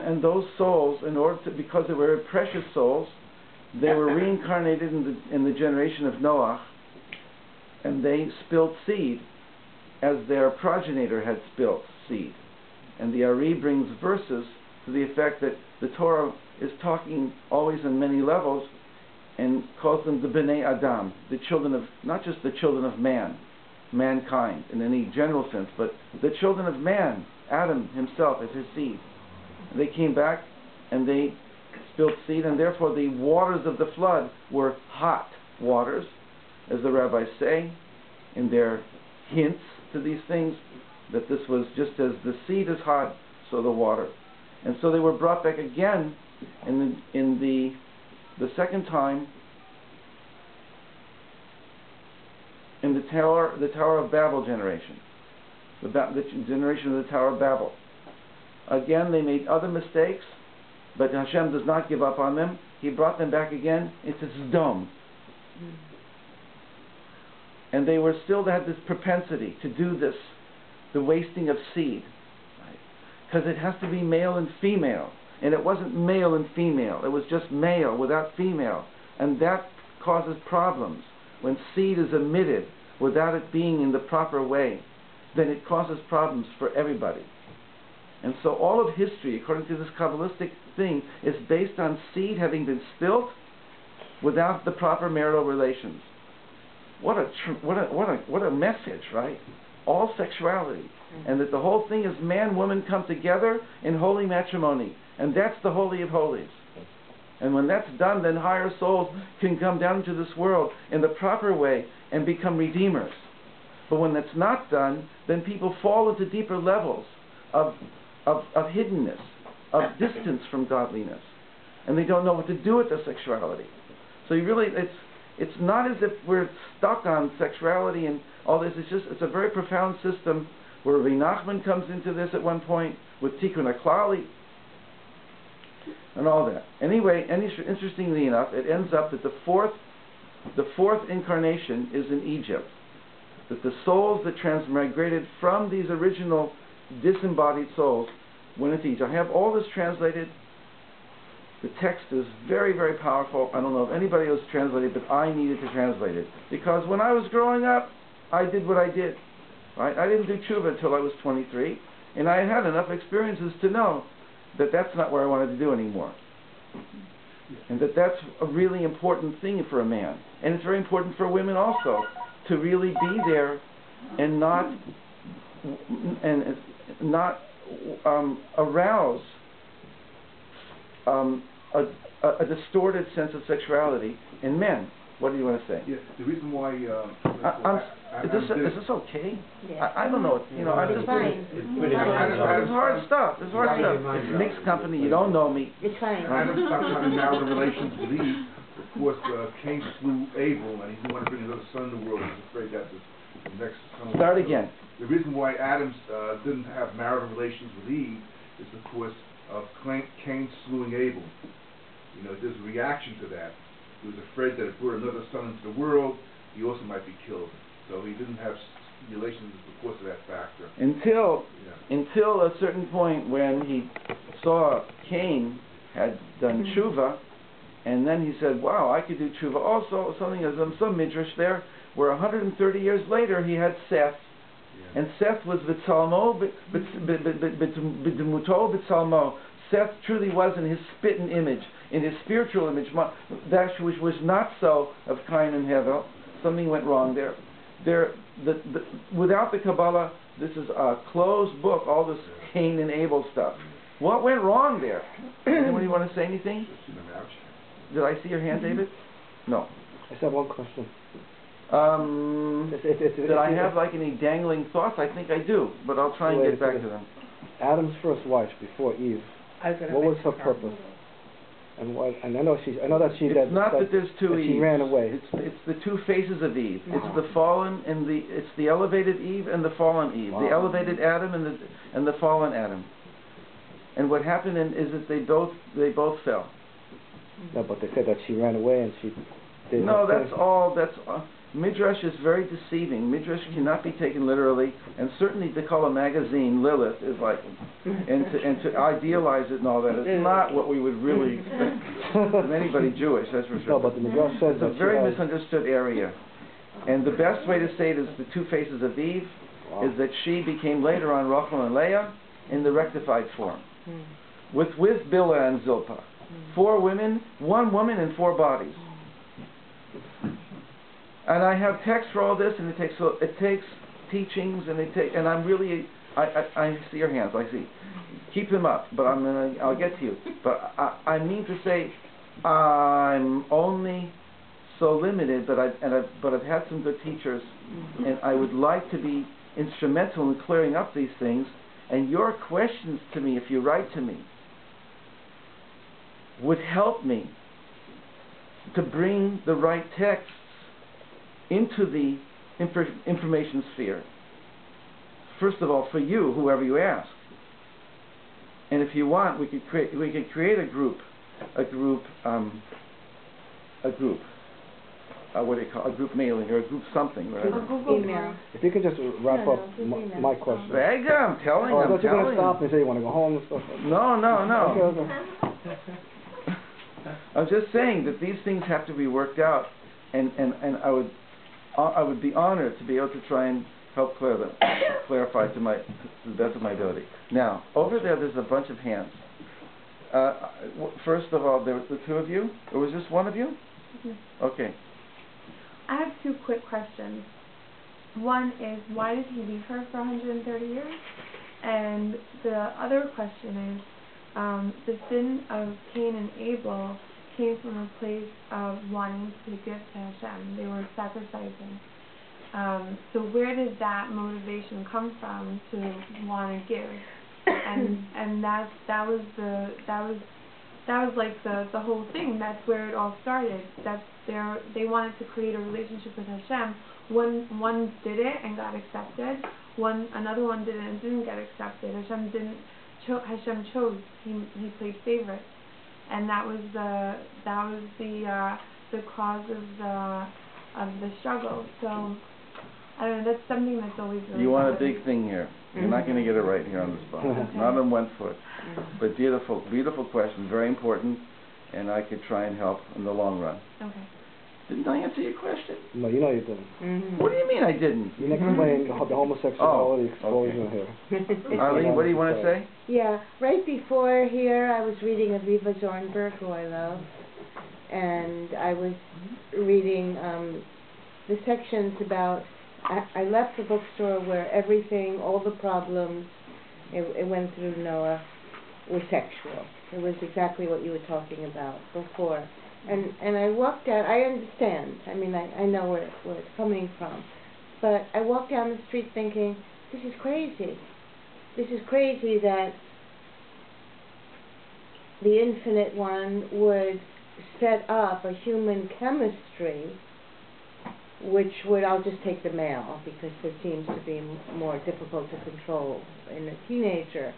and those souls, in order to, because they were precious souls, they were reincarnated in the generation of Noah, and they spilled seed as their progenitor had spilt seed. And the Ari brings verses to the effect that the Torah is talking always on many levels and calls them the Bnei Adam, the children of, not just the children of man, mankind in any general sense, but the children of man, Adam himself as his seed. And they came back and they spilled seed, and therefore the waters of the flood were hot waters, as the rabbis say in their hints to these things, that this was just as the seed is hot, so the water. And so they were brought back again in the second time in the Tower of Babel generation, the generation of the Tower of Babel. Again, they made other mistakes, but Hashem does not give up on them. He brought them back again into Sodom. And they had this propensity to do this, the wasting of seed. Because it has to be male and female. And it wasn't male and female. It was just male without female. And that causes problems. When seed is emitted without it being in the proper way, then it causes problems for everybody. And so all of history, according to this Kabbalistic thing, is based on seed having been spilt without the proper marital relations. What a message, right? All sexuality. And that the whole thing is man, woman come together in holy matrimony. And that's the Holy of Holies. And when that's done, then higher souls can come down into this world in the proper way and become redeemers. But when that's not done, then people fall into deeper levels of hiddenness, of distance from godliness. And they don't know what to do with their sexuality. So you really, it's not as if we're stuck on sexuality and all this. It's a very profound system where Rabbi Nachman comes into this at one point with Tikkun HaKlali and all that. Anyway, interestingly enough, it ends up that the fourth incarnation is in Egypt. That the souls that transmigrated from these original disembodied souls went into Egypt. I have all this translated. The text is very, very powerful. I don't know if anybody else translated, but I needed to translate it. Because when I was growing up, I did what I did. Right? I didn't do tshuva until I was 23. And I had enough experiences to know that that's not what I wanted to do anymore. And that's a really important thing for a man. And it's very important for women also to really be there and not arouse a distorted sense of sexuality in men. What do you want to say? Yeah, the reason why... is this okay? Yeah. I don't know. You know, I'm just... fine. It's hard stuff. It's hard stuff. It's mixed company. You don't know me. It's fine. Adam stopped having marital relations with Eve. Of course, Cain slew Abel, and he didn't want to bring another son in the world. He was afraid that the next son... Start again. The reason why Adam didn't have marital relations with Eve is because of Cain slewing Abel. You know, there's a reaction to that. He was afraid that if brought another son into the world, he also might be killed. So he didn't have relations because of that factor. Until a certain point when he saw Cain had done tshuva, and then he said, wow, I could do tshuva also. Some midrash there, where 130 years later he had Seth. Yeah. And Seth was B'Tzalmo, B'Demuto B'Tzalmo. Seth truly was in his spitting image, in his spiritual image, that which was not so of Cain and Hevel. Something went wrong there. Without the Kabbalah, this is a closed book, all this Cain and Abel stuff. What went wrong there? Anybody want to say anything? Did I see your hand, David? No. I just have one question. Did I have like any dangling thoughts? I think I do, but I'll try and get back to them. Adam's first wife before Eve. What was her purpose? And what? And I know that she. It's not that there's two Eves. She ran away. It's the two faces of Eve. It's the fallen and it's the elevated Eve and the fallen Eve. Wow. The elevated Adam and the fallen Adam. And what happened is that they both fell. No, but they said that she ran away and she. No, that's all. Midrash is very deceiving. Midrash cannot be taken literally, and certainly to call a magazine Lilith is like, and to idealize it and all that is not what we would really expect from anybody Jewish, that's for sure. No, but the Midrash says it's a very misunderstood area. And the best way to say it is the two faces of Eve, is that she became later on Rachel and Leah in the rectified form. With Bilhah and Zilpah. 4 women, 1 woman and 4 bodies. And I have text for all this, and it takes teachings, and I'm really, I see your hands, I see. Keep them up, but I'll get to you. But I mean to say, I'm only so limited, but I've had some good teachers, and I would like to be instrumental in clearing up these things. And your questions to me, if you write to me, would help me to bring the right texts into the information sphere. First of all, for you, whoever you ask. And if you want, we could create a group. What do you call a group mailing or a group something, whatever. Email. If you could just wrap up my question. Vega, I'm telling you. I thought you were going to stop and say you want to go home and stuff. No. Okay. I'm just saying that these things have to be worked out, and I would be honored to be able to try and help clarify to the best of my ability. Now, over there's a bunch of hands. First of all, there was the 2 of you, or was just 1 of you? Okay. I have 2 quick questions. One is, why did he leave her for 130 years? And the other question is, the sin of Cain and Abel came from a place of wanting to give to Hashem. They were sacrificing. So where did that motivation come from to want to give? And that was like the whole thing. That's where it all started. They wanted to create a relationship with Hashem. One did it and got accepted. Another one did it and didn't get accepted. Hashem chose. He played favorite, and that was the cause of the struggle. So I don't know. That's something that's always really. You want a big thing here. You're not going to get it right here on the spot. Okay. Not on 1 foot. But beautiful question, very important, and I could try and help in the long run. Okay. Didn't I answer your question? No, you know you didn't. What do you mean I didn't? You didn't explain the homosexuality explosion here. Arlene, what do you want to say? Yeah, right before here I was reading Aviva Zornberg, who I love, and I was reading the sections about, I left the bookstore where everything, all the problems, it went through Noah, were sexual. It was exactly what you were talking about before. And I walked out, I understand, I mean, I know where it's coming from, but I walked down the street thinking, this is crazy. This is crazy that the Infinite One would set up a human chemistry which would, I'll just take the male because it seems to be more difficult to control in a teenager,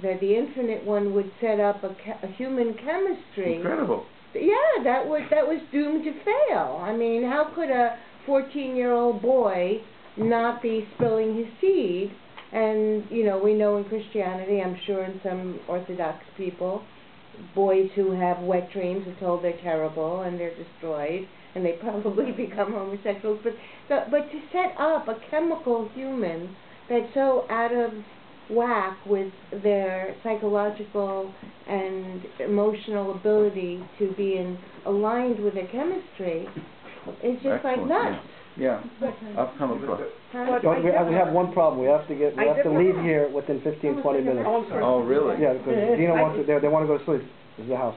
that the Infinite One would set up a human chemistry. Incredible. Yeah, that was doomed to fail. I mean, how could a 14-year-old boy not be spilling his seed? And, you know, we know in Christianity, I'm sure in some Orthodox people, boys who have wet dreams are told they're terrible and they're destroyed, and they probably become homosexuals. But to set up a chemical human that's so out of whack with their psychological and emotional ability to be aligned with their chemistry, it's just like nuts. Yeah, I've come across. We have one problem. We have to leave here within 15, 20 minutes. Oh, really? Yeah, because Dina wants to. They want to go to sleep. This is the house.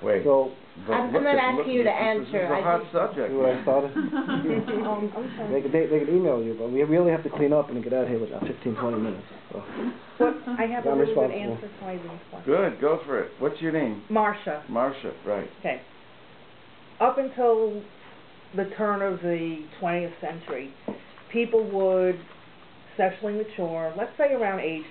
Wait. So I'm not asking you to answer. This is a hot subject. See what I started? They could email you, but we really have to clean up and get out of here within 15, 20 minutes. So. But I have a really good answer for Eileen's question. Good, go for it. What's your name? Marcia. Marcia, right. Okay. Up until the turn of the 20th century, people would sexually mature, let's say around age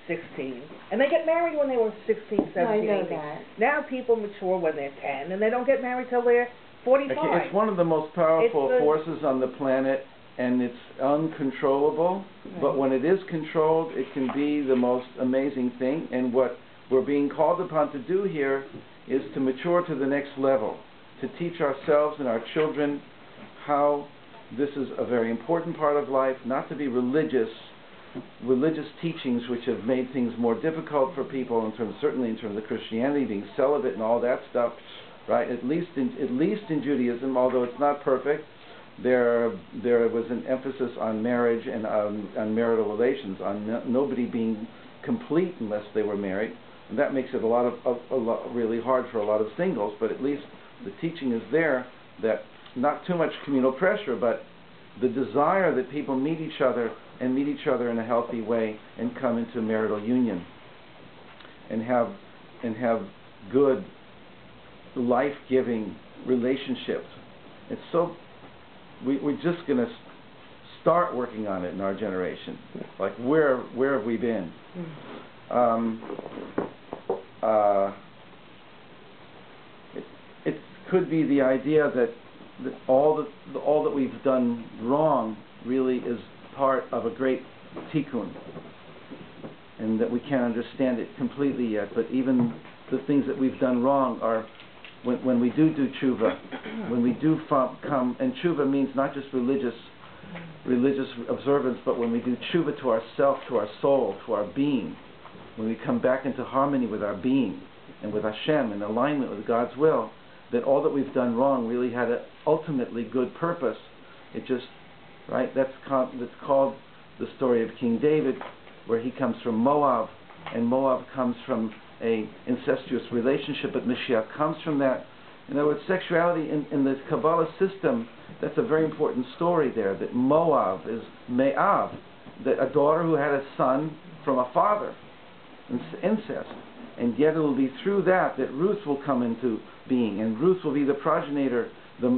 16, and they get married when they were 16, 17, I know 18. that. Now people mature when they're 10, and they don't get married till they're 45. It's one of the most powerful It's forces on the planet, and it's uncontrollable. Right. But when it is controlled, it can be the most amazing thing. And what we're being called upon to do here is to mature to the next level, to teach ourselves and our children how this is a very important part of life, not to be religious teachings which have made things more difficult for people, certainly in terms of Christianity, being celibate and all that stuff, right? At least in Judaism, although it's not perfect, there was an emphasis on marriage and on marital relations, on nobody being complete unless they were married, and that makes it a lot really hard for a lot of singles. But at least the teaching is there that not too much communal pressure, but the desire that people meet each other in a healthy way and come into marital union and have good life-giving relationships. It's so we're just going to start working on it in our generation. Like where have we been? It could be the idea that all that we've done wrong really is part of a great tikkun, and that we can't understand it completely yet. But even the things that we've done wrong are, when we do tshuva, when we do come, and tshuva means not just religious observance, but when we do tshuva to ourself, to our soul, to our being, when we come back into harmony with our being and with Hashem, in alignment with God's will, that all that we've done wrong really had an ultimately good purpose. It just, right, that's called the story of King David, where he comes from Moab, and Moab comes from a incestuous relationship, but Mashiach comes from that. In other words, sexuality in the Kabbalah system, that's a very important story there, that Moab is Me'av, that a daughter who had a son from a father, incest. And yet it will be through that Ruth will come into being, and Ruth will be the progenitor, the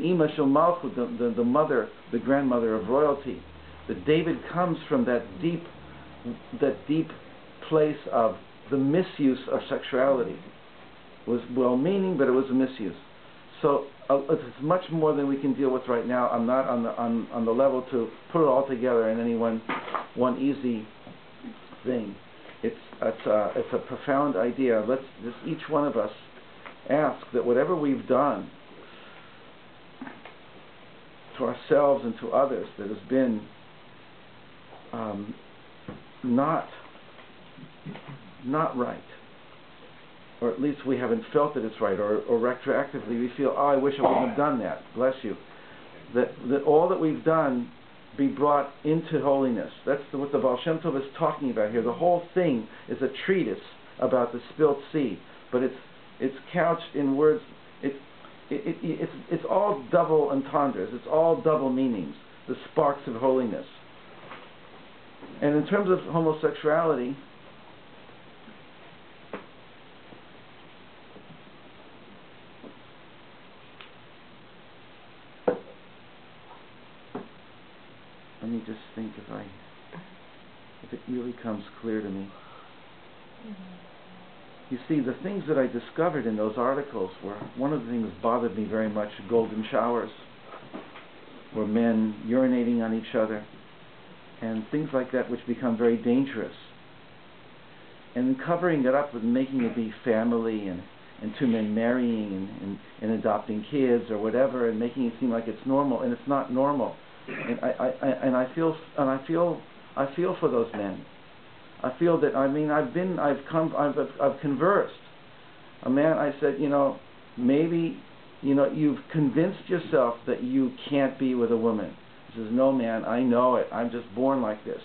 Ima Shel Malchut, the mother, the grandmother of royalty. That David comes from that deep place of the misuse of sexuality. It was well-meaning, but it was a misuse. So it's much more than we can deal with right now. I'm not on the level to put it all together in any one easy thing. It's a profound idea. Let's just each one of us ask that whatever we've done to ourselves and to others that has been not right, or at least we haven't felt that it's right, or retroactively we feel, oh, I wish I wouldn't have done that. Bless you. That all that we've done be brought into holiness. That's what the Baal Shem Tov is talking about here. The whole thing is a treatise about the spilt seed, but it's couched in words. It's all double entendres. It's all double meanings. The sparks of holiness. And in terms of homosexuality, let me just think if it really comes clear to me. You see, the things that I discovered in those articles were, one of the things that bothered me very much, golden showers, where men urinating on each other, and things like that which become very dangerous. And covering it up with making it be family, and two men marrying and adopting kids or whatever, and making it seem like it's normal, and it's not normal. And I feel for those men. I feel that, I've conversed. A man, I said, maybe, you've convinced yourself that you can't be with a woman. He says, no, man, I know it. I'm just born like this.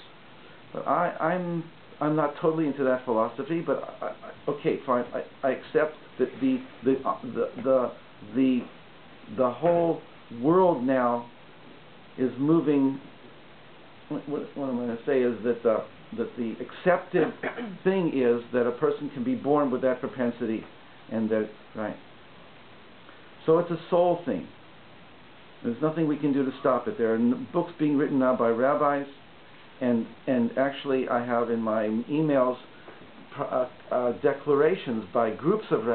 But I'm not totally into that philosophy. But okay, fine. I accept that the whole world now is moving. What I'm going to say is that the accepted thing is that a person can be born with that propensity, and that, right. So it's a soul thing. There's nothing we can do to stop it. There are books being written now by rabbis, and actually I have in my emails declarations by groups of rabbis